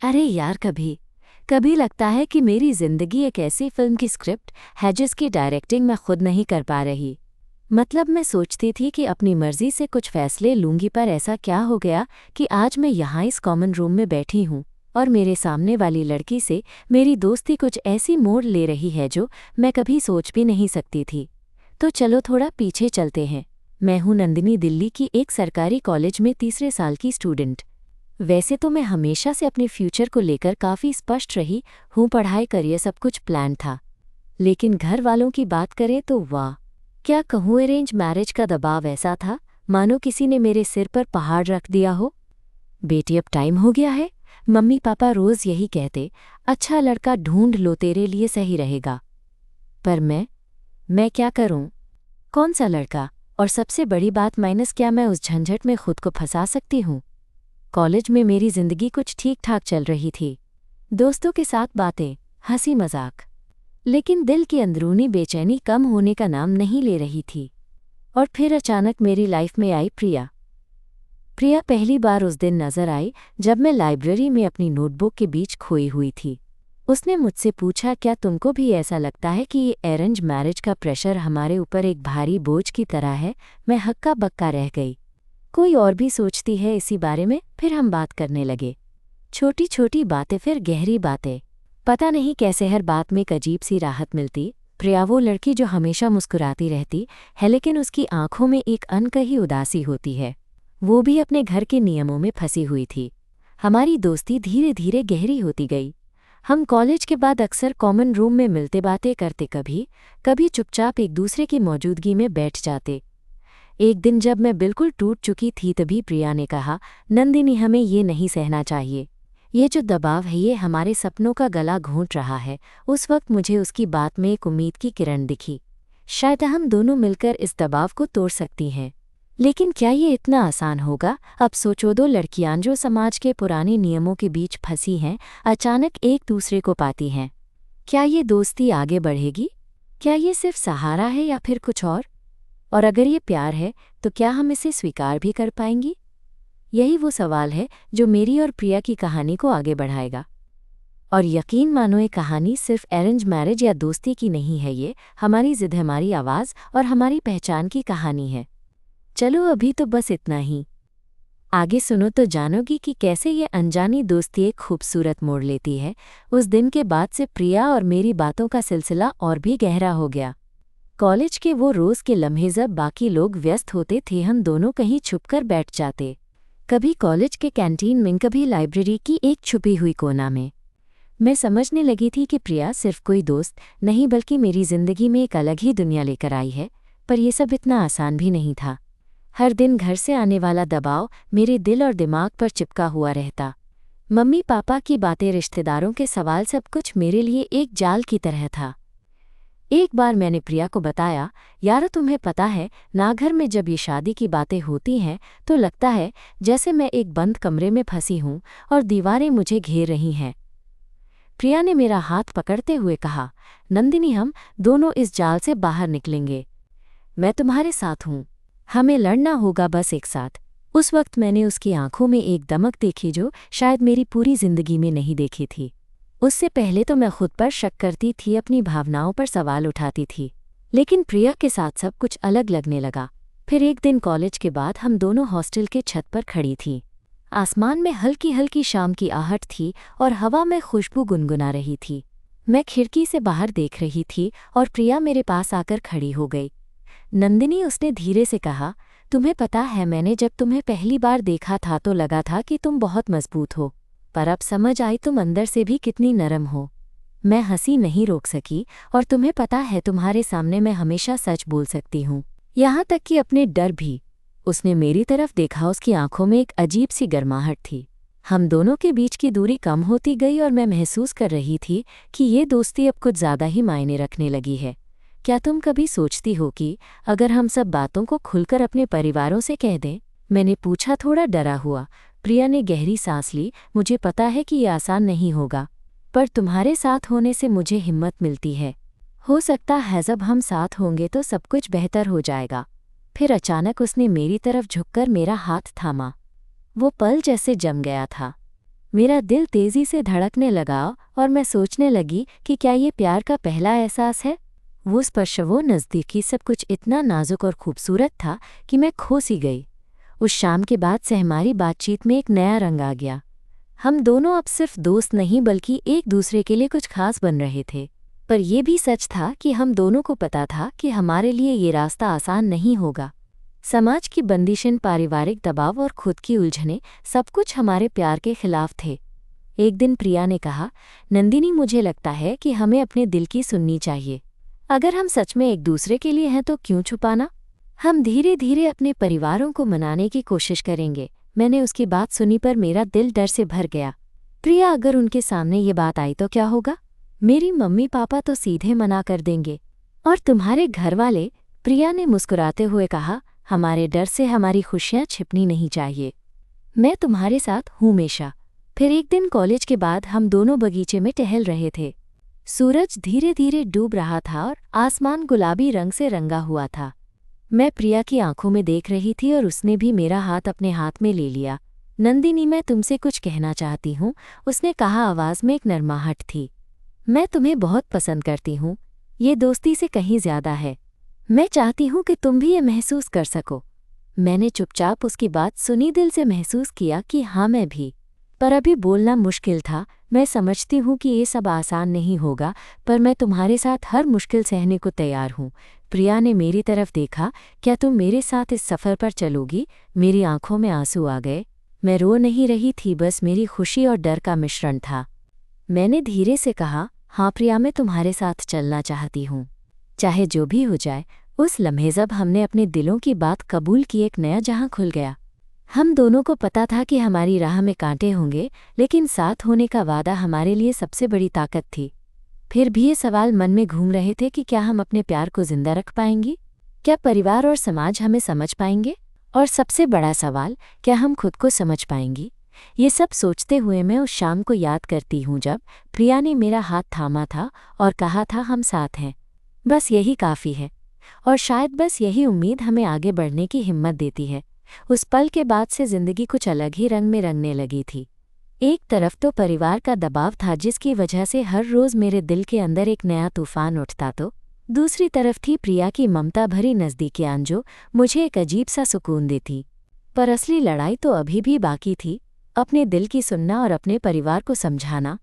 अरे यार, कभी कभी लगता है कि मेरी जिंदगी एक ऐसी फिल्म की स्क्रिप्ट है जिसकी डायरेक्टिंग मैं खुद नहीं कर पा रही। मतलब मैं सोचती थी कि अपनी मर्जी से कुछ फैसले लूंगी, पर ऐसा क्या हो गया कि आज मैं यहाँ इस कॉमन रूम में बैठी हूँ और मेरे सामने वाली लड़की से मेरी दोस्ती कुछ ऐसी मोड़ ले रही है जो मैं कभी सोच भी नहीं सकती थी। तो चलो थोड़ा पीछे चलते हैं। मैं हूँ नंदिनी, दिल्ली की एक सरकारी कॉलेज में तीसरे साल की स्टूडेंट। वैसे तो मैं हमेशा से अपने फ्यूचर को लेकर काफ़ी स्पष्ट रही हूँ, पढ़ाई करियर सब कुछ प्लान था। लेकिन घर वालों की बात करें तो वाह, क्या कहूँ, अरेंज मैरिज का दबाव ऐसा था मानो किसी ने मेरे सिर पर पहाड़ रख दिया हो। बेटी अब टाइम हो गया है, मम्मी पापा रोज़ यही कहते, अच्छा लड़का ढूंढ लो, तेरे लिए सही रहेगा। पर मैं क्या करूँ? कौन सा लड़का? और सबसे बड़ी बात माइनस, क्या मैं उस झंझट में खुद को फंसा सकती हूँ? कॉलेज में मेरी जिंदगी कुछ ठीक ठाक चल रही थी, दोस्तों के साथ बातें, हंसी मजाक। लेकिन दिल की अंदरूनी बेचैनी कम होने का नाम नहीं ले रही थी। और फिर अचानक मेरी लाइफ में आई प्रिया। प्रिया पहली बार उस दिन नजर आई जब मैं लाइब्रेरी में अपनी नोटबुक के बीच खोई हुई थी। उसने मुझसे पूछा, क्या तुमको भी ऐसा लगता है कि ये अरेंज मैरिज का प्रेशर हमारे ऊपर एक भारी बोझ की तरह है? मैं हक्का बक्का रह गई। कोई और भी सोचती है इसी बारे में? फिर हम बात करने लगे, छोटी छोटी बातें, फिर गहरी बातें। पता नहीं कैसे हर बात में एक अजीब सी राहत मिलती। प्रिया वो लड़की जो हमेशा मुस्कुराती रहती है, लेकिन उसकी आंखों में एक अनकही उदासी होती है। वो भी अपने घर के नियमों में फंसी हुई थी। हमारी दोस्ती धीरे धीरे गहरी होती गई। हम कॉलेज के बाद अक्सर कॉमन रूम में मिलते, बातें करते, कभी कभी चुपचाप एक दूसरे की मौजूदगी में बैठ जाते। एक दिन जब मैं बिल्कुल टूट चुकी थी, तभी प्रिया ने कहा, नंदिनी, हमें ये नहीं सहना चाहिए। ये जो दबाव है, ये हमारे सपनों का गला घोंट रहा है। उस वक्त मुझे उसकी बात में एक उम्मीद की किरण दिखी। शायद हम दोनों मिलकर इस दबाव को तोड़ सकती हैं। लेकिन क्या ये इतना आसान होगा? अब सोचो, दो लड़कियां जो समाज के पुराने नियमों के बीच फंसी हैं, अचानक एक दूसरे को पाती हैं। क्या ये दोस्ती आगे बढ़ेगी? क्या ये सिर्फ सहारा है या फिर कुछ और अगर ये प्यार है, तो क्या हम इसे स्वीकार भी कर पाएंगी? यही वो सवाल है जो मेरी और प्रिया की कहानी को आगे बढ़ाएगा। और यकीन मानो, ये कहानी सिर्फ अरेंज मैरिज या दोस्ती की नहीं है, ये हमारी जिद, हमारी आवाज़ और हमारी पहचान की कहानी है। चलो अभी तो बस इतना ही। आगे सुनो तो जानोगी कि कैसे ये अनजानी दोस्ती एक खूबसूरत मोड़ लेती है। उस दिन के बाद से प्रिया और मेरी बातों का सिलसिला और भी गहरा हो गया। कॉलेज के वो रोज़ के लम्हे, जब बाकी लोग व्यस्त होते थे, हम दोनों कहीं छुपकर बैठ जाते। कभी कॉलेज के कैंटीन में, कभी लाइब्रेरी की एक छुपी हुई कोना में। मैं समझने लगी थी कि प्रिया सिर्फ कोई दोस्त नहीं, बल्कि मेरी जिंदगी में एक अलग ही दुनिया लेकर आई है। पर यह सब इतना आसान भी नहीं था। हर दिन घर से आने वाला दबाव मेरे दिल और दिमाग पर चिपका हुआ रहता। मम्मी पापा की बातें, रिश्तेदारों के सवाल, सब कुछ मेरे लिए एक जाल की तरह था। एक बार मैंने प्रिया को बताया, यार तुम्हें पता है ना, घर में जब ये शादी की बातें होती हैं तो लगता है जैसे मैं एक बंद कमरे में फंसी हूँ और दीवारें मुझे घेर रही हैं। प्रिया ने मेरा हाथ पकड़ते हुए कहा, नंदिनी, हम दोनों इस जाल से बाहर निकलेंगे। मैं तुम्हारे साथ हूँ। हमें लड़ना होगा, बस एक साथ। उस वक्त मैंने उसकी आंखों में एक दमक देखी जो शायद मेरी पूरी जिंदगी में नहीं देखी थी। उससे पहले तो मैं खुद पर शक करती थी, अपनी भावनाओं पर सवाल उठाती थी, लेकिन प्रिया के साथ सब कुछ अलग लगने लगा। फिर एक दिन कॉलेज के बाद हम दोनों हॉस्टल के छत पर खड़ी थीं। आसमान में हल्की हल्की शाम की आहट थी और हवा में खुशबू गुनगुना रही थी। मैं खिड़की से बाहर देख रही थी और प्रिया मेरे पास आकर खड़ी हो गई। नंदिनी, उसने धीरे से कहा, तुम्हें पता है, मैंने जब तुम्हें पहली बार देखा था तो लगा था कि तुम बहुत मजबूत हो, पर अब समझ आई तुम अंदर से भी कितनी नरम हो। मैं हंसी नहीं रोक सकी, और तुम्हें पता है, तुम्हारे सामने मैं हमेशा सच बोल सकती हूँ, यहाँ तक कि अपने डर भी। उसने मेरी तरफ देखा, उसकी आंखों में एक अजीब सी गर्माहट थी। हम दोनों के बीच की दूरी कम होती गई और मैं महसूस कर रही थी कि ये दोस्ती अब कुछ ज़्यादा ही मायने रखने लगी है। क्या तुम कभी सोचती हो कि अगर हम सब बातों को खुलकर अपने परिवारों से कह दें? मैंने पूछा, थोड़ा डरा हुआ। प्रिया ने गहरी सांस ली। मुझे पता है कि ये आसान नहीं होगा, पर तुम्हारे साथ होने से मुझे हिम्मत मिलती है। हो सकता है जब हम साथ होंगे तो सब कुछ बेहतर हो जाएगा। फिर अचानक उसने मेरी तरफ झुककर मेरा हाथ थामा। वो पल जैसे जम गया था। मेरा दिल तेजी से धड़कने लगा और मैं सोचने लगी कि क्या ये प्यार का पहला एहसास है। वो स्पर्श, वो नज़दीकी, सब कुछ इतना नाजुक और खूबसूरत था कि मैं खो सी गई। उस शाम के बाद से हमारी बातचीत में एक नया रंग आ गया। हम दोनों अब सिर्फ दोस्त नहीं बल्कि एक दूसरे के लिए कुछ खास बन रहे थे। पर यह भी सच था कि हम दोनों को पता था कि हमारे लिए ये रास्ता आसान नहीं होगा। समाज की बंदिशें, पारिवारिक दबाव और खुद की उलझनें, सब कुछ हमारे प्यार के खिलाफ थे। एक दिन प्रिया ने कहा, नंदिनी, मुझे लगता है कि हमें अपने दिल की सुननी चाहिए। अगर हम सच में एक दूसरे के लिए हैं तो क्यों छुपाना? हम धीरे धीरे अपने परिवारों को मनाने की कोशिश करेंगे। मैंने उसकी बात सुनी पर मेरा दिल डर से भर गया। प्रिया, अगर उनके सामने ये बात आई तो क्या होगा? मेरी मम्मी पापा तो सीधे मना कर देंगे। और तुम्हारे घर वाले? प्रिया ने मुस्कुराते हुए कहा, हमारे डर से हमारी खुशियाँ छिपनी नहीं चाहिए। मैं तुम्हारे साथ हूँ हमेशा। फिर एक दिन कॉलेज के बाद हम दोनों बगीचे में टहल रहे थे। सूरज धीरे धीरे डूब रहा था और आसमान गुलाबी रंग से रंगा हुआ था। मैं प्रिया की आंखों में देख रही थी और उसने भी मेरा हाथ अपने हाथ में ले लिया। नंदिनी, मैं तुमसे कुछ कहना चाहती हूँ, उसने कहा। आवाज़ में एक नरमाहट थी। मैं तुम्हें बहुत पसंद करती हूँ। ये दोस्ती से कहीं ज्यादा है। मैं चाहती हूँ कि तुम भी ये महसूस कर सको। मैंने चुपचाप उसकी बात सुनी, दिल से महसूस किया कि हाँ, मैं भी। पर अभी बोलना मुश्किल था। मैं समझती हूँ कि ये सब आसान नहीं होगा, पर मैं तुम्हारे साथ हर मुश्किल सहने को तैयार हूँ। प्रिया ने मेरी तरफ देखा। क्या तुम मेरे साथ इस सफ़र पर चलोगी? मेरी आंखों में आंसू आ गए। मैं रो नहीं रही थी, बस मेरी खुशी और डर का मिश्रण था। मैंने धीरे से कहा, हाँ प्रिया, मैं तुम्हारे साथ चलना चाहती हूँ, चाहे जो भी हो जाए। उस लम्हे जब हमने अपने दिलों की बात कबूल की, एक नया जहां खुल गया। हम दोनों को पता था कि हमारी राह में कांटे होंगे, लेकिन साथ होने का वादा हमारे लिए सबसे बड़ी ताकत थी। फिर भी ये सवाल मन में घूम रहे थे कि क्या हम अपने प्यार को जिंदा रख पाएंगी? क्या परिवार और समाज हमें समझ पाएंगे? और सबसे बड़ा सवाल, क्या हम खुद को समझ पाएंगी? ये सब सोचते हुए मैं उस शाम को याद करती हूँ जब प्रिया ने मेरा हाथ थामा था और कहा था, हम साथ हैं। बस यही काफ़ी है। और शायद बस यही उम्मीद हमें आगे बढ़ने की हिम्मत देती है। उस पल के बाद से जिंदगी कुछ अलग ही रंग में रंगने लगी थी। एक तरफ तो परिवार का दबाव था, जिसकी वजह से हर रोज़ मेरे दिल के अंदर एक नया तूफान उठता, तो दूसरी तरफ थी प्रिया की ममता भरी नज़दीकियां, जो मुझे एक अजीब सा सुकून देती। पर असली लड़ाई तो अभी भी बाकी थी, अपने दिल की सुनना और अपने परिवार को समझाना।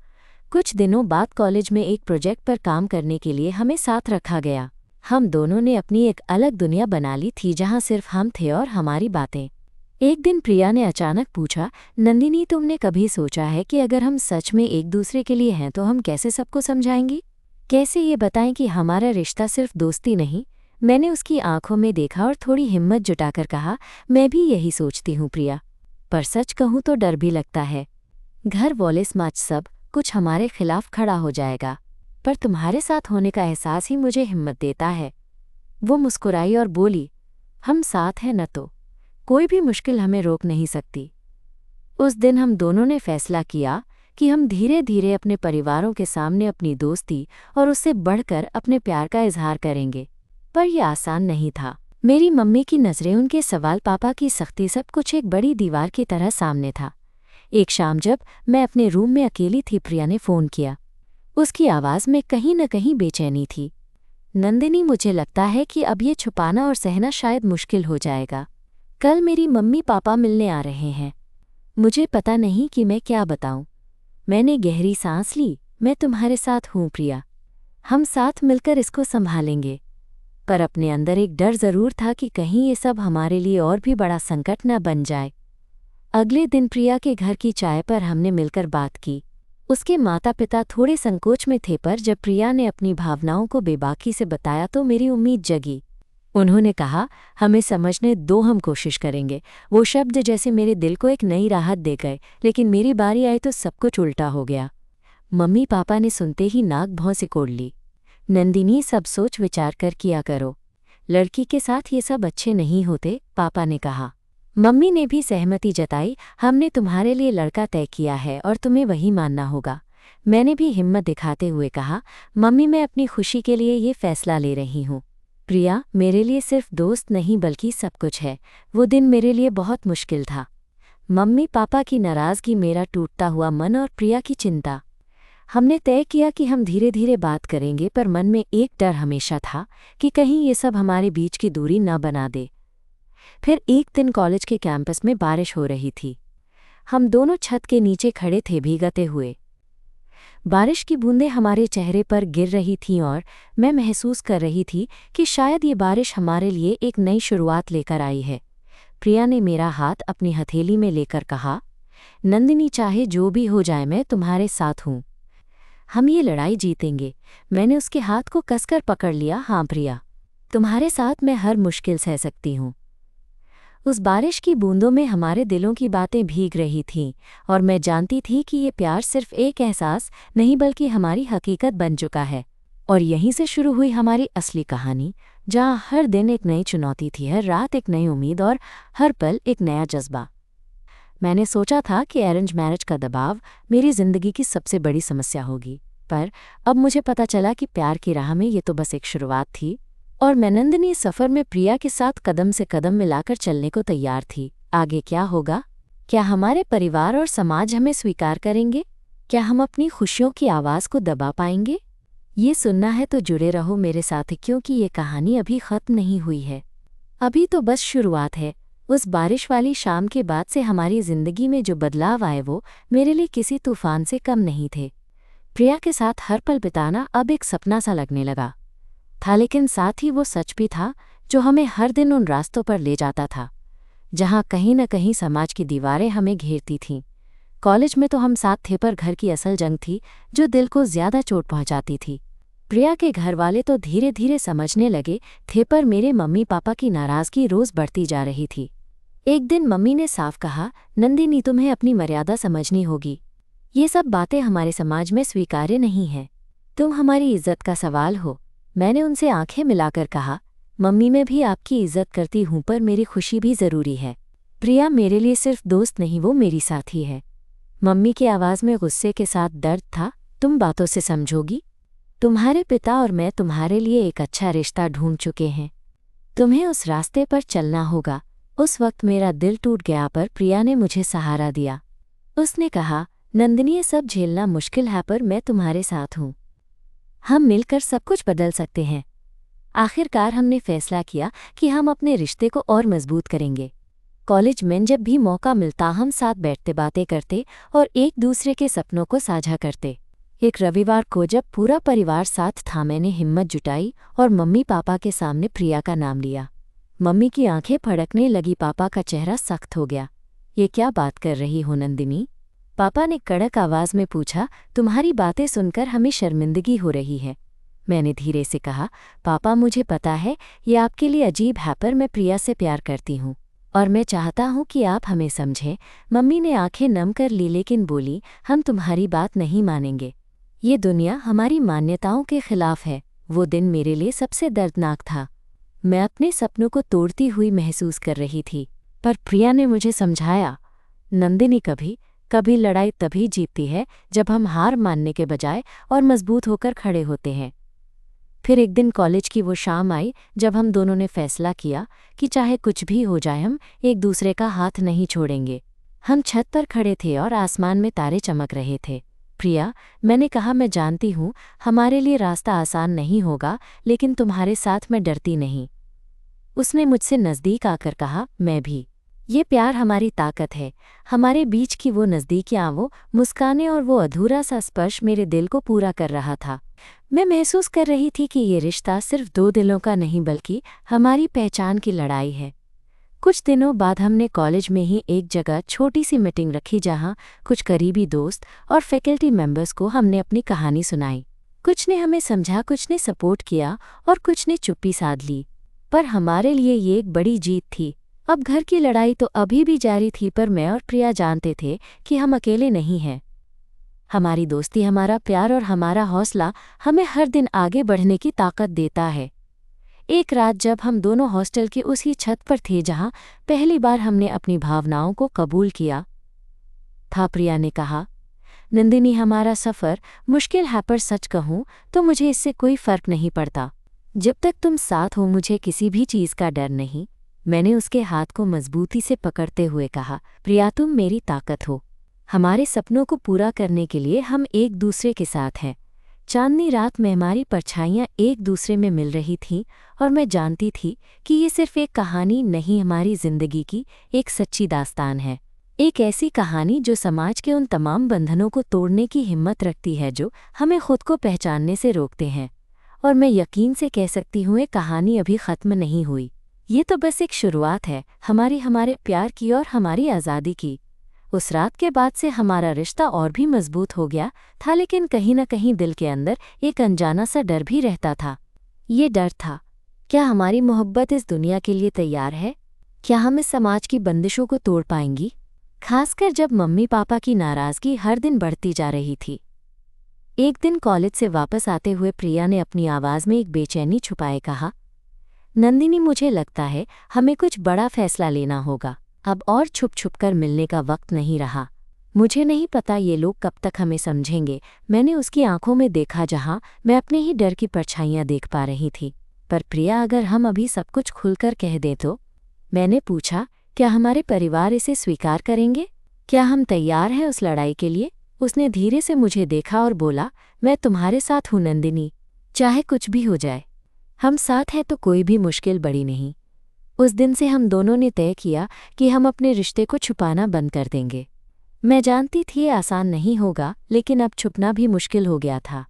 कुछ दिनों बाद कॉलेज में एक प्रोजेक्ट पर काम करने के लिए हमें साथ रखा गया। हम दोनों ने अपनी एक अलग दुनिया बना ली थी, जहां सिर्फ हम थे और हमारी बातें। एक दिन प्रिया ने अचानक पूछा, नंदिनी, तुमने कभी सोचा है कि अगर हम सच में एक दूसरे के लिए हैं तो हम कैसे सबको समझाएंगी? कैसे ये बताएं कि हमारा रिश्ता सिर्फ दोस्ती नहीं? मैंने उसकी आंखों में देखा और थोड़ी हिम्मत जुटाकर कहा, मैं भी यही सोचती हूँ प्रिया। पर सच कहूँ तो डर भी लगता है। घर वाले, समाज, सब कुछ हमारे खिलाफ खड़ा हो जाएगा। पर तुम्हारे साथ होने का एहसास ही मुझे हिम्मत देता है। वो मुस्कुराई और बोली, हम साथ हैं न तो कोई भी मुश्किल हमें रोक नहीं सकती। उस दिन हम दोनों ने फैसला किया कि हम धीरे धीरे अपने परिवारों के सामने अपनी दोस्ती और उससे बढ़कर अपने प्यार का इजहार करेंगे। पर यह आसान नहीं था। मेरी मम्मी की नज़रें, उनके सवाल, पापा की सख्ती, सब कुछ एक बड़ी दीवार की तरह सामने था। एक शाम जब मैं अपने रूम में अकेली थी, प्रिया ने फ़ोन किया। उसकी आवाज़ में कहीं न कहीं बेचैनी थी। नंदिनी, मुझे लगता है कि अब ये छुपाना और सहना शायद मुश्किल हो जाएगा। कल मेरी मम्मी पापा मिलने आ रहे हैं। मुझे पता नहीं कि मैं क्या बताऊं। मैंने गहरी सांस ली। मैं तुम्हारे साथ हूँ प्रिया, हम साथ मिलकर इसको संभालेंगे। पर अपने अंदर एक डर ज़रूर था कि कहीं ये सब हमारे लिए और भी बड़ा संकट न बन जाए। अगले दिन प्रिया के घर की चाय पर हमने मिलकर बात की। उसके माता पिता थोड़े संकोच में थे, पर जब प्रिया ने अपनी भावनाओं को बेबाकी से बताया तो मेरी उम्मीद जगी। उन्होंने कहा, हमें समझने दो, हम कोशिश करेंगे। वो शब्द जैसे मेरे दिल को एक नई राहत दे गए। लेकिन मेरी बारी आई तो सब कुछ उल्टा हो गया। मम्मी पापा ने सुनते ही नाक भौं सिकोड़ ली। नंदिनी, सब सोच विचार कर किया करो। लड़की के साथ ये सब अच्छे नहीं होते, पापा ने कहा। मम्मी ने भी सहमति जताई। हमने तुम्हारे लिए लड़का तय किया है और तुम्हें वही मानना होगा। मैंने भी हिम्मत दिखाते हुए कहा, मम्मी, मैं अपनी खुशी के लिए ये फैसला ले रही हूँ। प्रिया मेरे लिए सिर्फ दोस्त नहीं बल्कि सब कुछ है। वो दिन मेरे लिए बहुत मुश्किल था। मम्मी पापा की नाराज़गी, मेरा टूटता हुआ मन और प्रिया की चिंता। हमने तय किया कि हम धीरे धीरे बात करेंगे, पर मन में एक डर हमेशा था कि कहीं ये सब हमारे बीच की दूरी न बना दे। फिर एक दिन कॉलेज के कैंपस में बारिश हो रही थी। हम दोनों छत के नीचे खड़े थे भीगते हुए। बारिश की बूंदें हमारे चेहरे पर गिर रही थीं और मैं महसूस कर रही थी कि शायद ये बारिश हमारे लिए एक नई शुरुआत लेकर आई है। प्रिया ने मेरा हाथ अपनी हथेली में लेकर कहा, नंदिनी, चाहे जो भी हो जाए मैं तुम्हारे साथ हूँ। हम ये लड़ाई जीतेंगे। मैंने उसके हाथ को कसकर पकड़ लिया। हाँ प्रिया, तुम्हारे साथ मैं हर मुश्किल सह सकती हूँ। उस बारिश की बूंदों में हमारे दिलों की बातें भीग रही थीं और मैं जानती थी कि ये प्यार सिर्फ एक एहसास नहीं बल्कि हमारी हकीकत बन चुका है। और यहीं से शुरू हुई हमारी असली कहानी, जहाँ हर दिन एक नई चुनौती थी, हर रात एक नई उम्मीद और हर पल एक नया जज्बा। मैंने सोचा था कि अरेंज मैरिज का दबाव मेरी ज़िंदगी की सबसे बड़ी समस्या होगी, पर अब मुझे पता चला कि प्यार की राह में ये तो बस एक शुरुआत थी और मैं नंदिनी इस सफ़र में प्रिया के साथ कदम से कदम मिलाकर चलने को तैयार थी। आगे क्या होगा? क्या हमारे परिवार और समाज हमें स्वीकार करेंगे? क्या हम अपनी खुशियों की आवाज़ को दबा पाएंगे? ये सुनना है तो जुड़े रहो मेरे साथ, क्योंकि ये कहानी अभी ख़त्म नहीं हुई है। अभी तो बस शुरुआत है। उस बारिश वाली शाम के बाद से हमारी ज़िंदगी में जो बदलाव आए वो मेरे लिए किसी तूफान से कम नहीं थे। प्रिया के साथ हर पल बिताना अब एक सपना सा लगने लगा था, लेकिन साथ ही वो सच भी था जो हमें हर दिन उन रास्तों पर ले जाता था जहाँ कहीं न कहीं समाज की दीवारें हमें घेरती थीं। कॉलेज में तो हम साथ थे, पर घर की असल जंग थी जो दिल को ज़्यादा चोट पहुंचाती थी। प्रिया के घर वाले तो धीरे धीरे समझने लगे थे, पर मेरे मम्मी पापा की नाराज़गी रोज़ बढ़ती जा रही थी। एक दिन मम्मी ने साफ कहा, नंदिनी, तुम्हें अपनी मर्यादा समझनी होगी। ये सब बातें हमारे समाज में स्वीकार्य नहीं हैं। तुम हमारी इज्जत का सवाल हो। मैंने उनसे आंखें मिलाकर कहा, मम्मी, मैं भी आपकी इज्जत करती हूँ, पर मेरी खुशी भी ज़रूरी है। प्रिया मेरे लिए सिर्फ दोस्त नहीं, वो मेरी साथी है। मम्मी की आवाज़ में गुस्से के साथ दर्द था। तुम बातों से समझोगी? तुम्हारे पिता और मैं तुम्हारे लिए एक अच्छा रिश्ता ढूंढ चुके हैं। तुम्हें उस रास्ते पर चलना होगा। उस वक्त मेरा दिल टूट गया, पर प्रिया ने मुझे सहारा दिया। उसने कहा, नंदिनी, ये सब झेलना मुश्किल है, पर मैं तुम्हारे साथ हूँ। हम मिलकर सब कुछ बदल सकते हैं। आखिरकार हमने फैसला किया कि हम अपने रिश्ते को और मजबूत करेंगे। कॉलेज में जब भी मौका मिलता हम साथ बैठते, बातें करते और एक दूसरे के सपनों को साझा करते। एक रविवार को जब पूरा परिवार साथ था, मैंने हिम्मत जुटाई और मम्मी पापा के सामने प्रिया का नाम लिया। मम्मी की आंखें फड़कने लगी, पापा का चेहरा सख्त हो गया। ये क्या बात कर रही हो नंदिनी? पापा ने कड़क आवाज़ में पूछा। तुम्हारी बातें सुनकर हमें शर्मिंदगी हो रही है। मैंने धीरे से कहा, पापा, मुझे पता है ये आपके लिए अजीब है, पर मैं प्रिया से प्यार करती हूँ और मैं चाहता हूँ कि आप हमें समझें। मम्मी ने आंखें नम कर ली, लेकिन बोली, हम तुम्हारी बात नहीं मानेंगे। ये दुनिया हमारी मान्यताओं के खिलाफ है। वो दिन मेरे लिए सबसे दर्दनाक था। मैं अपने सपनों को तोड़ती हुई महसूस कर रही थी, पर प्रिया ने मुझे समझाया, नंदिनी, कभी कभी लड़ाई तभी जीतती है जब हम हार मानने के बजाय और मजबूत होकर खड़े होते हैं। फिर एक दिन कॉलेज की वो शाम आई जब हम दोनों ने फैसला किया कि चाहे कुछ भी हो जाए हम एक दूसरे का हाथ नहीं छोड़ेंगे। हम छत पर खड़े थे और आसमान में तारे चमक रहे थे। प्रिया, मैंने कहा, मैं जानती हूँ हमारे लिए रास्ता आसान नहीं होगा, लेकिन तुम्हारे साथ मैं डरती नहीं। उसने मुझसे नज़दीक आकर कहा, मैं भी। ये प्यार हमारी ताकत है। हमारे बीच की वो नज़दीकियाँ, वो मुस्कानें और वो अधूरा सा स्पर्श मेरे दिल को पूरा कर रहा था। मैं महसूस कर रही थी कि ये रिश्ता सिर्फ दो दिलों का नहीं बल्कि हमारी पहचान की लड़ाई है। कुछ दिनों बाद हमने कॉलेज में ही एक जगह छोटी सी मीटिंग रखी, जहाँ कुछ करीबी दोस्त और फैकल्टी मेंबर्स को हमने अपनी कहानी सुनाई। कुछ ने हमें समझा, कुछ ने सपोर्ट किया और कुछ ने चुप्पी साध ली, पर हमारे लिए ये एक बड़ी जीत थी। अब घर की लड़ाई तो अभी भी जारी थी, पर मैं और प्रिया जानते थे कि हम अकेले नहीं हैं। हमारी दोस्ती, हमारा प्यार और हमारा हौसला हमें हर दिन आगे बढ़ने की ताकत देता है। एक रात जब हम दोनों हॉस्टल की उसी छत पर थे जहां पहली बार हमने अपनी भावनाओं को कबूल किया था, प्रिया ने कहा, नंदिनी, हमारा सफ़र मुश्किल है, पर सच कहूँ तो मुझे इससे कोई फ़र्क नहीं पड़ता। जब तक तुम साथ हो मुझे किसी भी चीज़ का डर नहीं। मैंने उसके हाथ को मजबूती से पकड़ते हुए कहा, प्रिया तुम मेरी ताकत हो। हमारे सपनों को पूरा करने के लिए हम एक दूसरे के साथ हैं। चांदनी रात में हमारी परछाइयाँ एक दूसरे में मिल रही थीं और मैं जानती थी कि ये सिर्फ एक कहानी नहीं, हमारी जिंदगी की एक सच्ची दास्तान है। एक ऐसी कहानी जो समाज के उन तमाम बंधनों को तोड़ने की हिम्मत रखती है जो हमें खुद को पहचानने से रोकते हैं। और मैं यकीन से कह सकती हूँ ये कहानी अभी ख़त्म नहीं हुई। ये तो बस एक शुरुआत है हमारे प्यार की और हमारी आज़ादी की। उस रात के बाद से हमारा रिश्ता और भी मजबूत हो गया था, लेकिन कहीं न कहीं दिल के अंदर एक अनजाना सा डर भी रहता था। ये डर था, क्या हमारी मोहब्बत इस दुनिया के लिए तैयार है? क्या हम इस समाज की बंदिशों को तोड़ पाएंगी? खासकर जब मम्मी पापा की नाराज़गी हर दिन बढ़ती जा रही थी। एक दिन कॉलेज से वापस आते हुए प्रिया ने अपनी आवाज़ में एक बेचैनी छुपाए कहा, नंदिनी मुझे लगता है हमें कुछ बड़ा फैसला लेना होगा। अब और छुप छुप कर मिलने का वक्त नहीं रहा। मुझे नहीं पता ये लोग कब तक हमें समझेंगे। मैंने उसकी आंखों में देखा जहां मैं अपने ही डर की परछाइयां देख पा रही थी। पर प्रिया अगर हम अभी सब कुछ खुलकर कह दें तो? मैंने पूछा, क्या हमारे परिवार इसे स्वीकार करेंगे? क्या हम तैयार हैं उस लड़ाई के लिए? उसने धीरे से मुझे देखा और बोला, मैं तुम्हारे साथ हूँ नंदिनी, चाहे कुछ भी हो जाए। हम साथ हैं तो कोई भी मुश्किल बड़ी नहीं। उस दिन से हम दोनों ने तय किया कि हम अपने रिश्ते को छुपाना बंद कर देंगे। मैं जानती थी ये आसान नहीं होगा, लेकिन अब छुपना भी मुश्किल हो गया था।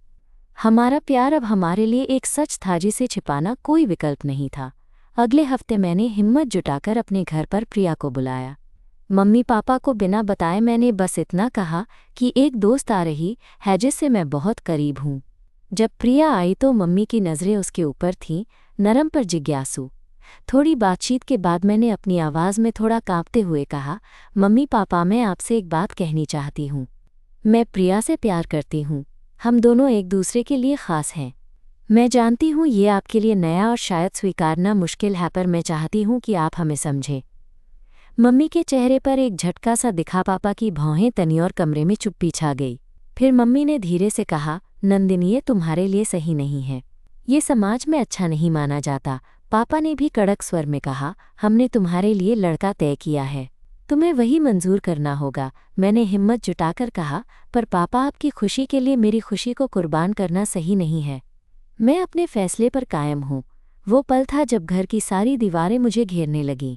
हमारा प्यार अब हमारे लिए एक सच था जिसे छिपाना कोई विकल्प नहीं था। अगले हफ्ते मैंने हिम्मत जुटाकर अपने घर पर प्रिया को बुलाया। मम्मी पापा को बिना बताए मैंने बस इतना कहा कि एक दोस्त आ रही है जिससे मैं बहुत करीब हूँ। जब प्रिया आई तो मम्मी की नज़रें उसके ऊपर थीं, नरम पर जिज्ञासु। थोड़ी बातचीत के बाद मैंने अपनी आवाज़ में थोड़ा कांपते हुए कहा, मम्मी पापा मैं आपसे एक बात कहनी चाहती हूँ। मैं प्रिया से प्यार करती हूँ। हम दोनों एक दूसरे के लिए ख़ास हैं। मैं जानती हूँ ये आपके लिए नया और शायद स्वीकारना मुश्किल है, पर मैं चाहती हूँ कि आप हमें समझें। मम्मी के चेहरे पर एक झटका सा दिखा, पापा की भौहें तनी और कमरे में चुप्पी छा गई। फिर मम्मी ने धीरे से कहा, नंदिनी ये तुम्हारे लिए सही नहीं है। ये समाज में अच्छा नहीं माना जाता। पापा ने भी कड़क स्वर में कहा, हमने तुम्हारे लिए लड़का तय किया है, तुम्हें वही मंजूर करना होगा। मैंने हिम्मत जुटाकर कहा, पर पापा आपकी खुशी के लिए मेरी खुशी को कुर्बान करना सही नहीं है। मैं अपने फैसले पर कायम हूँ। वो पल था जब घर की सारी दीवारें मुझे घेरने लगीं।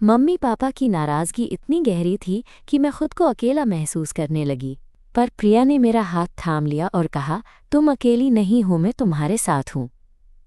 मम्मी पापा की नाराज़गी इतनी गहरी थी कि मैं खुद को अकेला महसूस करने लगी। पर प्रिया ने मेरा हाथ थाम लिया और कहा, तुम अकेली नहीं हो, मैं तुम्हारे साथ हूँ।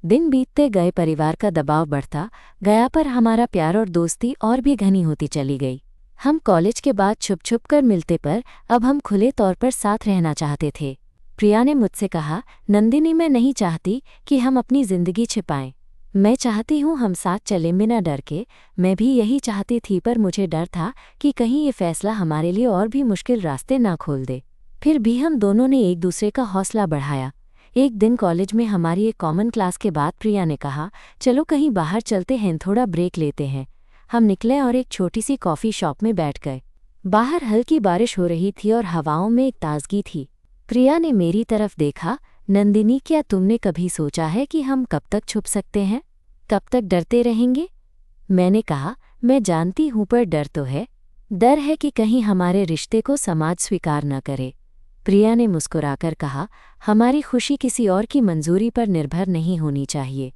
दिन बीतते गए, परिवार का दबाव बढ़ता गया, पर हमारा प्यार और दोस्ती और भी घनी होती चली गई। हम कॉलेज के बाद छुप छुप कर मिलते, पर अब हम खुले तौर पर साथ रहना चाहते थे। प्रिया ने मुझसे कहा, नंदिनी मैं नहीं चाहती कि हम अपनी ज़िंदगी छिपाएं। मैं चाहती हूँ हम साथ चलें बिना डर के। मैं भी यही चाहती थी, पर मुझे डर था कि कहीं ये फैसला हमारे लिए और भी मुश्किल रास्ते ना खोल दे। फिर भी हम दोनों ने एक दूसरे का हौसला बढ़ाया। एक दिन कॉलेज में हमारी एक कॉमन क्लास के बाद प्रिया ने कहा, चलो कहीं बाहर चलते हैं, थोड़ा ब्रेक लेते हैं। हम निकले और एक छोटी सी कॉफ़ी शॉप में बैठ गए। बाहर हल्की बारिश हो रही थी और हवाओं में एक ताजगी थी। प्रिया ने मेरी तरफ देखा, नंदिनी क्या तुमने कभी सोचा है कि हम कब तक छुप सकते हैं? कब तक डरते रहेंगे? मैंने कहा, मैं जानती हूँ, पर डर तो है। डर है कि कहीं हमारे रिश्ते को समाज स्वीकार न करे। प्रिया ने मुस्कुराकर कहा, हमारी खुशी किसी और की मंजूरी पर निर्भर नहीं होनी चाहिए।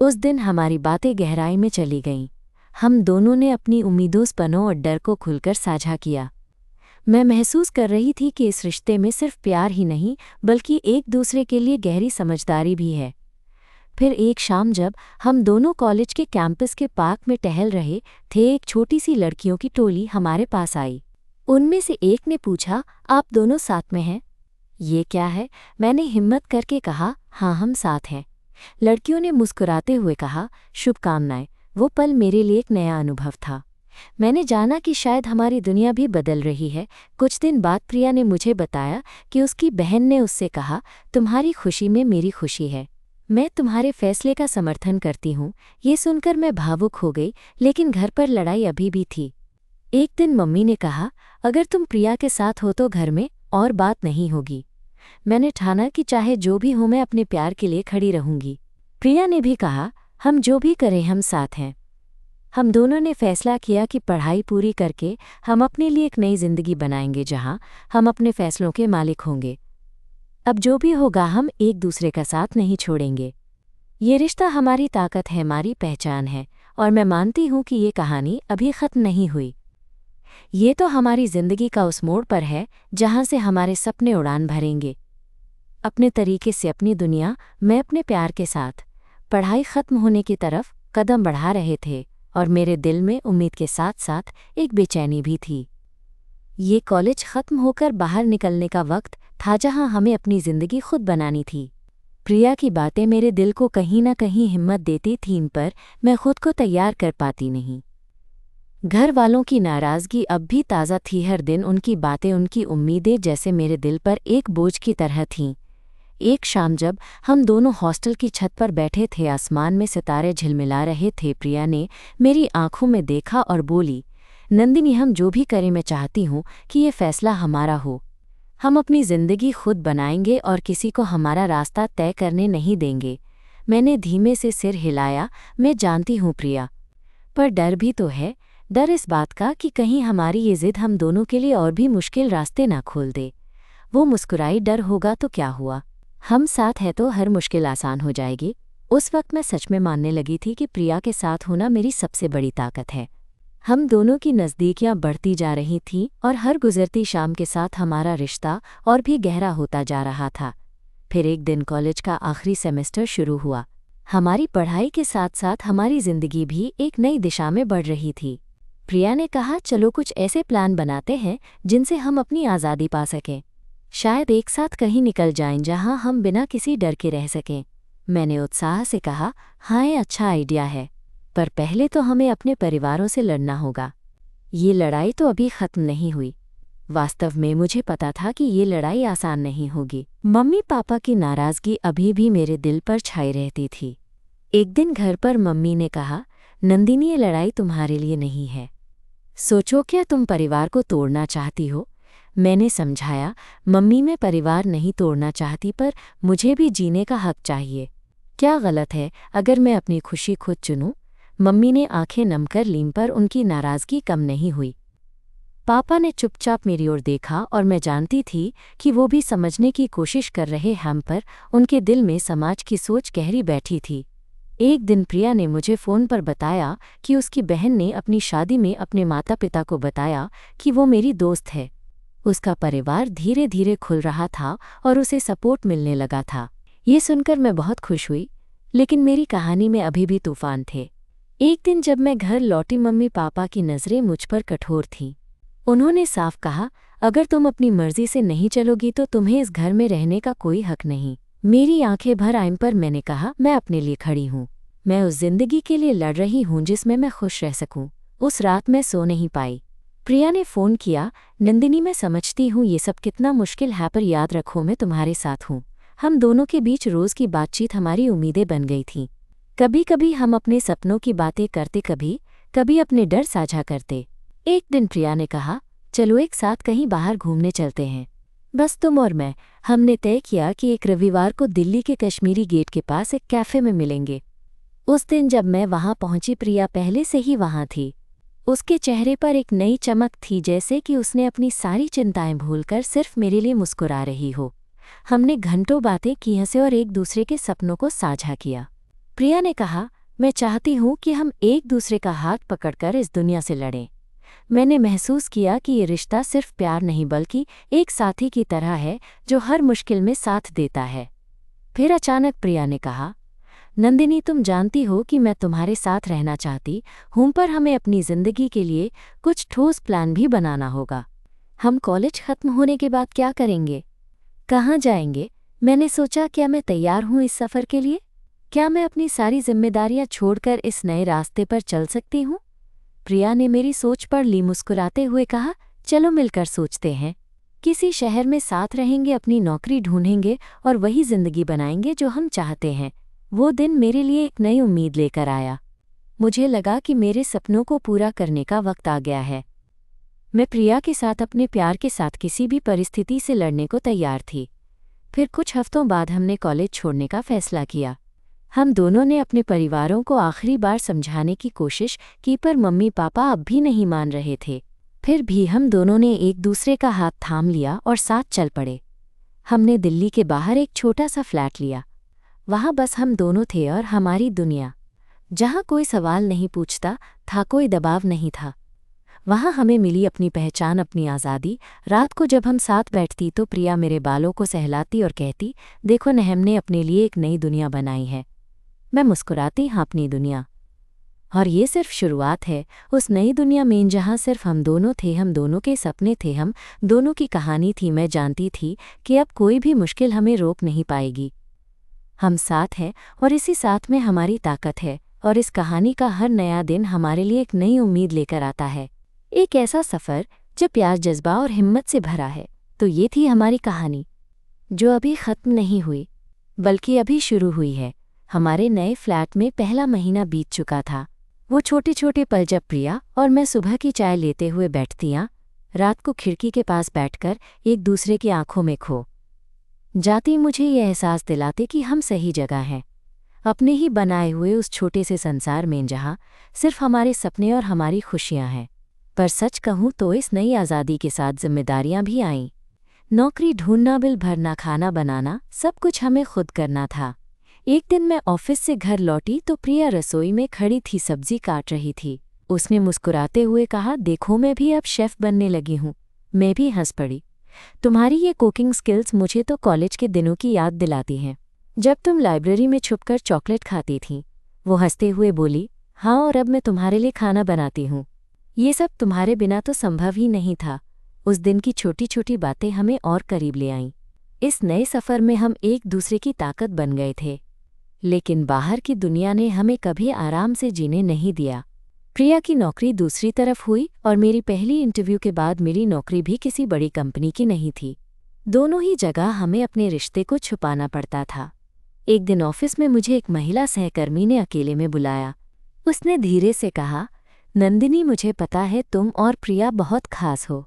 उस दिन हमारी बातें गहराई में चली गईं। हम दोनों ने अपनी उम्मीदों, सपनों और डर को खुलकर साझा किया। मैं महसूस कर रही थी कि इस रिश्ते में सिर्फ प्यार ही नहीं, बल्कि एक दूसरे के लिए गहरी समझदारी भी है। फिर एक शाम जब हम दोनों कॉलेज के कैंपस के पार्क में टहल रहे थे, एक छोटी सी लड़कियों की टोली हमारे पास आई। उनमें से एक ने पूछा, आप दोनों साथ में हैं? ये क्या है? मैंने हिम्मत करके कहा, हाँ हम साथ हैं। लड़कियों ने मुस्कुराते हुए कहा, शुभकामनाएं। वो पल मेरे लिए एक नया अनुभव था। मैंने जाना कि शायद हमारी दुनिया भी बदल रही है। कुछ दिन बाद प्रिया ने मुझे बताया कि उसकी बहन ने उससे कहा, तुम्हारी खुशी में मेरी खुशी है, मैं तुम्हारे फैसले का समर्थन करती हूँ। ये सुनकर मैं भावुक हो गई, लेकिन घर पर लड़ाई अभी भी थी। एक दिन मम्मी ने कहा, अगर तुम प्रिया के साथ हो तो घर में और बात नहीं होगी। मैंने ठाना कि चाहे जो भी हो मैं अपने प्यार के लिए खड़ी रहूंगी। प्रिया ने भी कहा, हम जो भी करें हम साथ हैं। हम दोनों ने फैसला किया कि पढ़ाई पूरी करके हम अपने लिए एक नई जिंदगी बनाएंगे जहां हम अपने फैसलों के मालिक होंगे। अब जो भी होगा हम एक दूसरे का साथ नहीं छोड़ेंगे। ये रिश्ता हमारी ताकत है, हमारी पहचान है, और मैं मानती हूँ कि ये कहानी अभी ख़त्म नहीं हुई। ये तो हमारी ज़िंदगी का उस मोड़ पर है जहाँ से हमारे सपने उड़ान भरेंगे। अपने तरीके से अपनी दुनिया, मैं अपने प्यार के साथ। पढ़ाई ख़त्म होने की तरफ कदम बढ़ा रहे थे और मेरे दिल में उम्मीद के साथ साथ एक बेचैनी भी थी। ये कॉलेज ख़त्म होकर बाहर निकलने का वक्त था जहाँ हमें अपनी ज़िंदगी खुद बनानी थी। प्रिया की बातें मेरे दिल को कहीं न कहीं हिम्मत देती थीं, पर मैं खुद को तैयार कर पाती नहीं। घर वालों की नाराज़गी अब भी ताज़ा थी। हर दिन उनकी बातें, उनकी उम्मीदें जैसे मेरे दिल पर एक बोझ की तरह थीं। एक शाम जब हम दोनों हॉस्टल की छत पर बैठे थे, आसमान में सितारे झिलमिला रहे थे, प्रिया ने मेरी आंखों में देखा और बोली, नंदिनी, हम जो भी करें, मैं चाहती हूँ कि ये फैसला हमारा हो। हम अपनी ज़िंदगी खुद बनाएंगे और किसी को हमारा रास्ता तय करने नहीं देंगे। मैंने धीमे से सिर हिलाया। मैं जानती हूँ प्रिया, पर डर भी तो है। डर इस बात का कि कहीं हमारी ये ज़िद हम दोनों के लिए और भी मुश्किल रास्ते ना खोल दे। वो मुस्कुराई। डर होगा तो क्या हुआ, हम साथ हैं तो हर मुश्किल आसान हो जाएगी। उस वक्त मैं सच में मानने लगी थी कि प्रिया के साथ होना मेरी सबसे बड़ी ताकत है। हम दोनों की नज़दीकियाँ बढ़ती जा रही थीं और हर गुजरती शाम के साथ हमारा रिश्ता और भी गहरा होता जा रहा था। फिर एक दिन कॉलेज का आखिरी सेमेस्टर शुरू हुआ। हमारी पढ़ाई के साथ साथ हमारी ज़िंदगी भी एक नई दिशा में बढ़ रही थी। प्रिया ने कहा, चलो कुछ ऐसे प्लान बनाते हैं जिनसे हम अपनी आज़ादी पा सकें। शायद एक साथ कहीं निकल जाएं जहां हम बिना किसी डर के रह सकें। मैंने उत्साह से कहा, हाँ, ये अच्छा आइडिया है, पर पहले तो हमें अपने परिवारों से लड़ना होगा। ये लड़ाई तो अभी ख़त्म नहीं हुई। वास्तव में मुझे पता था कि ये लड़ाई आसान नहीं होगी। मम्मी पापा की नाराज़गी अभी भी मेरे दिल पर छाई रहती थी। एक दिन घर पर मम्मी ने कहा, नंदिनी, ये लड़ाई तुम्हारे लिए नहीं है। सोचो, क्या तुम परिवार को तोड़ना चाहती हो? मैंने समझाया, मम्मी, मैं परिवार नहीं तोड़ना चाहती, पर मुझे भी जीने का हक चाहिए। क्या गलत है अगर मैं अपनी खुशी खुद चुनूं? मम्मी ने आंखें नम कर लीं, पर उनकी नाराज़गी कम नहीं हुई। पापा ने चुपचाप मेरी ओर देखा और मैं जानती थी कि वो भी समझने की कोशिश कर रहे हैं, पर उनके दिल में समाज की सोच गहरी बैठी थी। एक दिन प्रिया ने मुझे फ़ोन पर बताया कि उसकी बहन ने अपनी शादी में अपने माता पिता को बताया कि वो मेरी दोस्त है। उसका परिवार धीरे धीरे खुल रहा था और उसे सपोर्ट मिलने लगा था। ये सुनकर मैं बहुत खुश हुई, लेकिन मेरी कहानी में अभी भी तूफान थे। एक दिन जब मैं घर लौटी, मम्मी पापा की नज़रें मुझ पर कठोर थीं। उन्होंने साफ कहा, अगर तुम अपनी मर्जी से नहीं चलोगी तो तुम्हें इस घर में रहने का कोई हक नहीं। मेरी आंखें भर आईं, पर मैंने कहा, मैं अपने लिए खड़ी हूँ। मैं उस जिंदगी के लिए लड़ रही हूँ जिसमें मैं खुश रह सकूँ। उस रात मैं सो नहीं पाई। प्रिया ने फ़ोन किया, नंदिनी, मैं समझती हूँ ये सब कितना मुश्किल है, पर याद रखो, मैं तुम्हारे साथ हूँ। हम दोनों के बीच रोज़ की बातचीत हमारी उम्मीदें बन गई थीं। कभी कभी हम अपने सपनों की बातें करते, कभी कभी अपने डर साझा करते। एक दिन प्रिया ने कहा, चलो एक साथ कहीं बाहर घूमने चलते हैं, बस तुम और मैं। हमने तय किया कि एक रविवार को दिल्ली के कश्मीरी गेट के पास एक कैफ़े में मिलेंगे। उस दिन जब मैं वहां पहुंची, प्रिया पहले से ही वहां थी। उसके चेहरे पर एक नई चमक थी, जैसे कि उसने अपनी सारी चिंताएं भूलकर सिर्फ मेरे लिए मुस्कुरा रही हो। हमने घंटों बातें की, हंसे और एक दूसरे के सपनों को साझा किया। प्रिया ने कहा, मैं चाहती हूँ कि हम एक दूसरे का हाथ पकड़कर इस दुनिया से लड़ें। मैंने महसूस किया कि ये रिश्ता सिर्फ प्यार नहीं बल्कि एक साथी की तरह है जो हर मुश्किल में साथ देता है। फिर अचानक प्रिया ने कहा, नंदिनी, तुम जानती हो कि मैं तुम्हारे साथ रहना चाहती हूँ, पर हमें अपनी ज़िंदगी के लिए कुछ ठोस प्लान भी बनाना होगा। हम कॉलेज ख़त्म होने के बाद क्या करेंगे, कहाँ जाएंगे? मैंने सोचा, क्या मैं तैयार हूँ इस सफ़र के लिए? क्या मैं अपनी सारी जिम्मेदारियाँ छोड़कर इस नए रास्ते पर चल सकती हूँ? प्रिया ने मेरी सोच पढ़ ली। मुस्कुराते हुए कहा, चलो मिलकर सोचते हैं। किसी शहर में साथ रहेंगे, अपनी नौकरी ढूंढेंगे और वही ज़िंदगी बनाएंगे जो हम चाहते हैं। वो दिन मेरे लिए एक नई उम्मीद लेकर आया। मुझे लगा कि मेरे सपनों को पूरा करने का वक्त आ गया है। मैं प्रिया के साथ, अपने प्यार के साथ किसी भी परिस्थिति से लड़ने को तैयार थी। फिर कुछ हफ्तों बाद हमने कॉलेज छोड़ने का फैसला किया। हम दोनों ने अपने परिवारों को आखिरी बार समझाने की कोशिश की, पर मम्मी पापा अब भी नहीं मान रहे थे। फिर भी हम दोनों ने एक दूसरे का हाथ थाम लिया और साथ चल पड़े। हमने दिल्ली के बाहर एक छोटा सा फ्लैट लिया। वहाँ बस हम दोनों थे और हमारी दुनिया, जहाँ कोई सवाल नहीं पूछता था, कोई दबाव नहीं था। वहाँ हमें मिली अपनी पहचान, अपनी आज़ादी। रात को जब हम साथ बैठती तो प्रिया मेरे बालों को सहलाती और कहती, देखो न, हमने अपने लिए एक नई दुनिया बनाई है। मैं मुस्कुराती, हाँ, अपनी दुनिया। और ये सिर्फ शुरुआत है उस नई दुनिया में, जहाँ सिर्फ हम दोनों थे, हम दोनों के सपने थे, हम दोनों की कहानी थी। मैं जानती थी कि अब कोई भी मुश्किल हमें रोक नहीं पाएगी। हम साथ हैं और इसी साथ में हमारी ताकत है, और इस कहानी का हर नया दिन हमारे लिए एक नई उम्मीद लेकर आता है। एक ऐसा सफ़र जो प्यार, जज्बा और हिम्मत से भरा है। तो ये थी हमारी कहानी, जो अभी ख़त्म नहीं हुई बल्कि अभी शुरू हुई है। हमारे नए फ्लैट में पहला महीना बीत चुका था। वो छोटे छोटे पल जब प्रिया और मैं सुबह की चाय लेते हुए बैठतियाँ, रात को खिड़की के पास बैठकर एक दूसरे की आंखों में खो जाती, मुझे ये एहसास दिलाते कि हम सही जगह हैं, अपने ही बनाए हुए उस छोटे से संसार में, जहाँ सिर्फ हमारे सपने और हमारी खुशियाँ हैं। पर सच कहूँ तो इस नई आज़ादी के साथ जिम्मेदारियाँ भी आईं। नौकरी ढूंढना, बिल भरना, खाना बनाना, सब कुछ हमें खुद करना था। एक दिन मैं ऑफिस से घर लौटी तो प्रिया रसोई में खड़ी थी, सब्जी काट रही थी। उसने मुस्कुराते हुए कहा, देखो, मैं भी अब शेफ़ बनने लगी हूँ। मैं भी हंस पड़ी। तुम्हारी ये कुकिंग स्किल्स मुझे तो कॉलेज के दिनों की याद दिलाती हैं, जब तुम लाइब्रेरी में छुपकर चॉकलेट खाती थीं। वो हंसते हुए बोली, हाँ, और अब मैं तुम्हारे लिए खाना बनाती हूँ। ये सब तुम्हारे बिना तो संभव ही नहीं था। उस दिन की छोटी छोटी बातें हमें और करीब ले आईं। इस नए सफ़र में हम एक दूसरे की ताकत बन गए थे, लेकिन बाहर की दुनिया ने हमें कभी आराम से जीने नहीं दिया। प्रिया की नौकरी दूसरी तरफ हुई और मेरी पहली इंटरव्यू के बाद मिली नौकरी भी किसी बड़ी कंपनी की नहीं थी। दोनों ही जगह हमें अपने रिश्ते को छुपाना पड़ता था। एक दिन ऑफिस में मुझे एक महिला सहकर्मी ने अकेले में बुलाया। उसने धीरे से कहा, नंदिनी, मुझे पता है तुम और प्रिया बहुत खास हो।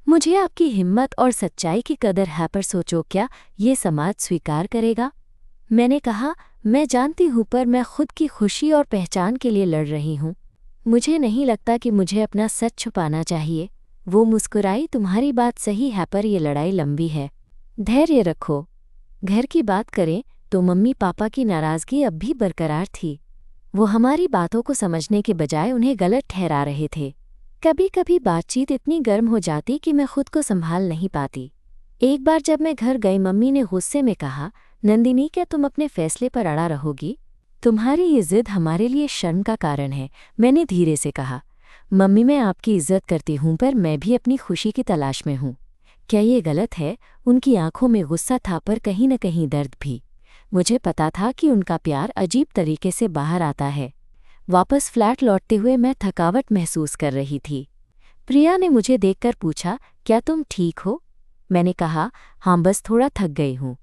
मुझे आपकी हिम्मत और सच्चाई की कदर है, पर सोचो, क्या ये समाज स्वीकार करेगा? मैंने कहा, मैं जानती हूँ, पर मैं खुद की खुशी और पहचान के लिए लड़ रही हूँ। मुझे नहीं लगता कि मुझे अपना सच छुपाना चाहिए। वो मुस्कुराई, तुम्हारी बात सही है, पर यह लड़ाई लंबी है। धैर्य रखो। घर की बात करें तो मम्मी पापा की नाराज़गी अब भी बरकरार थी। वो हमारी बातों को समझने के बजाय उन्हें गलत ठहरा रहे थे। कभी कभी बातचीत इतनी गर्म हो जाती कि मैं खुद को संभाल नहीं पाती। एक बार जब मैं घर गई, मम्मी ने गुस्से में कहा, नंदिनी, क्या तुम अपने फैसले पर अड़ा रहोगी? तुम्हारी ये जिद हमारे लिए शर्म का कारण है। मैंने धीरे से कहा, मम्मी, मैं आपकी इज्जत करती हूँ, पर मैं भी अपनी खुशी की तलाश में हूँ। क्या ये गलत है? उनकी आंखों में गुस्सा था, पर कहीं न कहीं दर्द भी। मुझे पता था कि उनका प्यार अजीब तरीके से बाहर आता है। वापस फ्लैट लौटते हुए मैं थकावट महसूस कर रही थी। प्रिया ने मुझे देखकर पूछा, क्या तुम ठीक हो? मैंने कहा, हाँ, बस थोड़ा थक गई हूँ।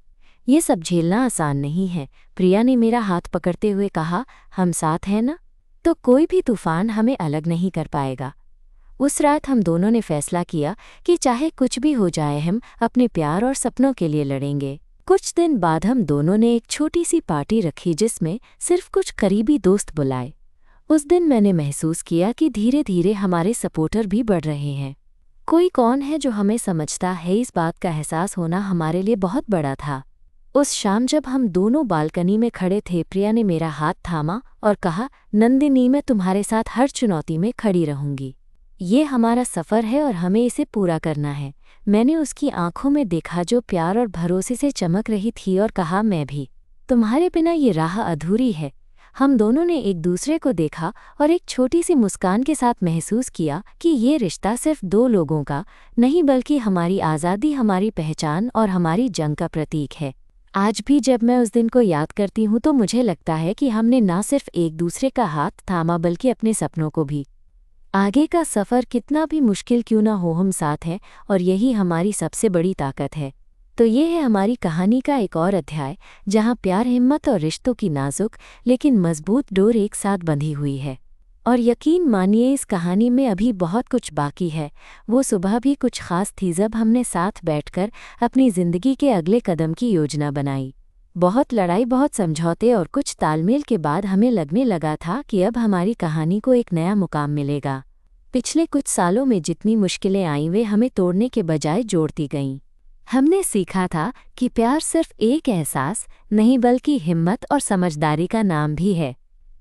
ये सब झेलना आसान नहीं है। प्रिया ने मेरा हाथ पकड़ते हुए कहा, हम साथ हैं ना, तो कोई भी तूफान हमें अलग नहीं कर पाएगा। उस रात हम दोनों ने फैसला किया कि चाहे कुछ भी हो जाए, हम अपने प्यार और सपनों के लिए लड़ेंगे। कुछ दिन बाद हम दोनों ने एक छोटी सी पार्टी रखी, जिसमें सिर्फ कुछ करीबी दोस्त बुलाए। उस दिन मैंने महसूस किया कि धीरे धीरे हमारे सपोर्टर भी बढ़ रहे हैं। कोई कौन है जो हमें समझता है, इस बात का एहसास होना हमारे लिए बहुत बड़ा था। उस शाम जब हम दोनों बालकनी में खड़े थे, प्रिया ने मेरा हाथ थामा और कहा, नंदिनी, मैं तुम्हारे साथ हर चुनौती में खड़ी रहूंगी। ये हमारा सफ़र है और हमें इसे पूरा करना है। मैंने उसकी आंखों में देखा, जो प्यार और भरोसे से चमक रही थी, और कहा, मैं भी। तुम्हारे बिना ये राह अधूरी है। हम दोनों ने एक दूसरे को देखा और एक छोटी सी मुस्कान के साथ महसूस किया कि ये रिश्ता सिर्फ दो लोगों का नहीं, बल्कि हमारी आज़ादी, हमारी पहचान और हमारी जंग का प्रतीक है। आज भी जब मैं उस दिन को याद करती हूँ तो मुझे लगता है कि हमने ना सिर्फ एक दूसरे का हाथ थामा, बल्कि अपने सपनों को भी। आगे का सफ़र कितना भी मुश्किल क्यों ना हो, हम साथ हैं, और यही हमारी सबसे बड़ी ताकत है। तो ये है हमारी कहानी का एक और अध्याय, जहाँ प्यार, हिम्मत और रिश्तों की नाजुक लेकिन मजबूत डोर एक साथ बंधी हुई है। और यकीन मानिए, इस कहानी में अभी बहुत कुछ बाकी है। वो सुबह भी कुछ खास थी जब हमने साथ बैठकर अपनी ज़िंदगी के अगले कदम की योजना बनाई। बहुत लड़ाई, बहुत समझौते और कुछ तालमेल के बाद हमें लगने लगा था कि अब हमारी कहानी को एक नया मुकाम मिलेगा। पिछले कुछ सालों में जितनी मुश्किलें आईं वे हमें तोड़ने के बजाय जोड़ती गईं। हमने सीखा था कि प्यार सिर्फ एक एहसास नहीं बल्कि हिम्मत और समझदारी का नाम भी है।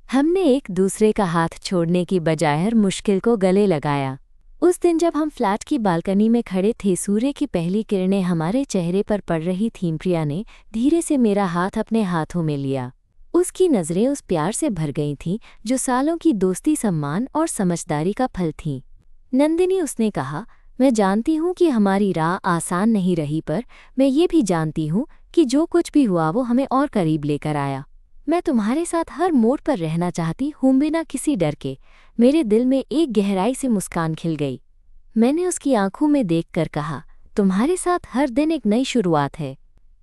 हमने एक दूसरे का हाथ छोड़ने की बजाय हर मुश्किल को गले लगाया। उस दिन जब हम फ्लैट की बालकनी में खड़े थे, सूर्य की पहली किरणें हमारे चेहरे पर पड़ रही थीं, प्रिया ने धीरे से मेरा हाथ अपने हाथों में लिया। उसकी नज़रें उस प्यार से भर गई थीं जो सालों की दोस्ती, सम्मान और समझदारी का फल थीं। नंदिनी, उसने कहा, मैं जानती हूँ कि हमारी राह आसान नहीं रही, पर मैं ये भी जानती हूँ कि जो कुछ भी हुआ वो हमें और करीब लेकर आया। मैं तुम्हारे साथ हर मोड़ पर रहना चाहती हूँ, बिना किसी डर के। मेरे दिल में एक गहराई से मुस्कान खिल गई। मैंने उसकी आंखों में देखकर कहा, तुम्हारे साथ हर दिन एक नई शुरुआत है।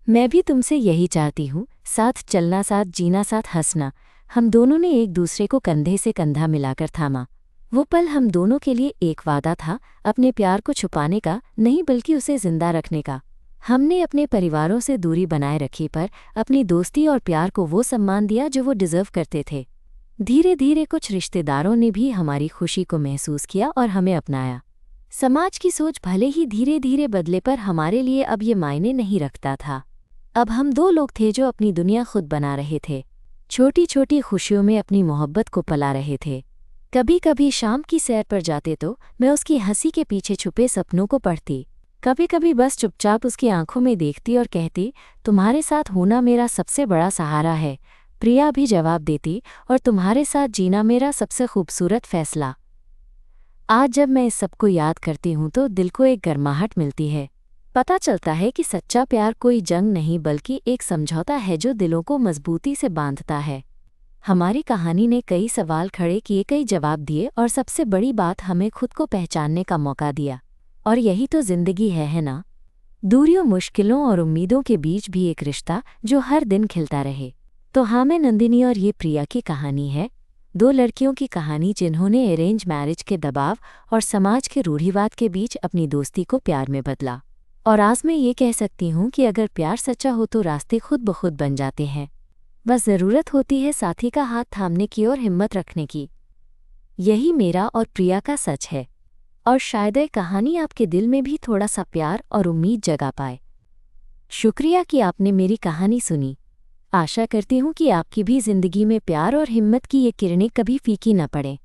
मैं भी तुमसे यही चाहती हूँ, साथ चलना, साथ जीना, साथ हंसना। हम दोनों ने एक दूसरे को कंधे से कंधा मिलाकर थामा। वो पल हम दोनों के लिए एक वादा था, अपने प्यार को छुपाने का नहीं बल्कि उसे जिंदा रखने का। हमने अपने परिवारों से दूरी बनाए रखी, पर अपनी दोस्ती और प्यार को वो सम्मान दिया जो वो डिज़र्व करते थे। धीरे धीरे कुछ रिश्तेदारों ने भी हमारी खुशी को महसूस किया और हमें अपनाया। समाज की सोच भले ही धीरे धीरे बदले, पर हमारे लिए अब ये मायने नहीं रखता था। अब हम दो लोग थे जो अपनी दुनिया खुद बना रहे थे, छोटी छोटी खुशियों में अपनी मोहब्बत को पला रहे थे। कभी कभी शाम की सैर पर जाते तो मैं उसकी हंसी के पीछे छुपे सपनों को पढ़ती। कभी कभी बस चुपचाप उसकी आंखों में देखती और कहती, तुम्हारे साथ होना मेरा सबसे बड़ा सहारा है। प्रिया भी जवाब देती, और तुम्हारे साथ जीना मेरा सबसे खूबसूरत फैसला। आज जब मैं इस सबको याद करती हूँ तो दिल को एक गर्माहट मिलती है। पता चलता है कि सच्चा प्यार कोई जंग नहीं बल्कि एक समझौता है जो दिलों को मजबूती से बांधता है। हमारी कहानी ने कई सवाल खड़े किए, कई जवाब दिए, और सबसे बड़ी बात, हमें खुद को पहचानने का मौका दिया। और यही तो जिंदगी है ना? दूरियों, मुश्किलों और उम्मीदों के बीच भी एक रिश्ता जो हर दिन खिलता रहे। तो हाँ, मैं नंदिनी और ये प्रिया की कहानी है। दो लड़कियों की कहानी जिन्होंने अरेंज मैरिज के दबाव और समाज के रूढ़िवाद के बीच अपनी दोस्ती को प्यार में बदला। और आज मैं ये कह सकती हूँ कि अगर प्यार सच्चा हो तो रास्ते खुद ब खुद बन जाते हैं। बस ज़रूरत होती है साथी का हाथ थामने की और हिम्मत रखने की। यही मेरा और प्रिया का सच है, और शायद ये कहानी आपके दिल में भी थोड़ा सा प्यार और उम्मीद जगा पाए। शुक्रिया कि आपने मेरी कहानी सुनी। आशा करती हूँ कि आपकी भी ज़िंदगी में प्यार और हिम्मत की ये किरणें कभी फीकी न पड़ें।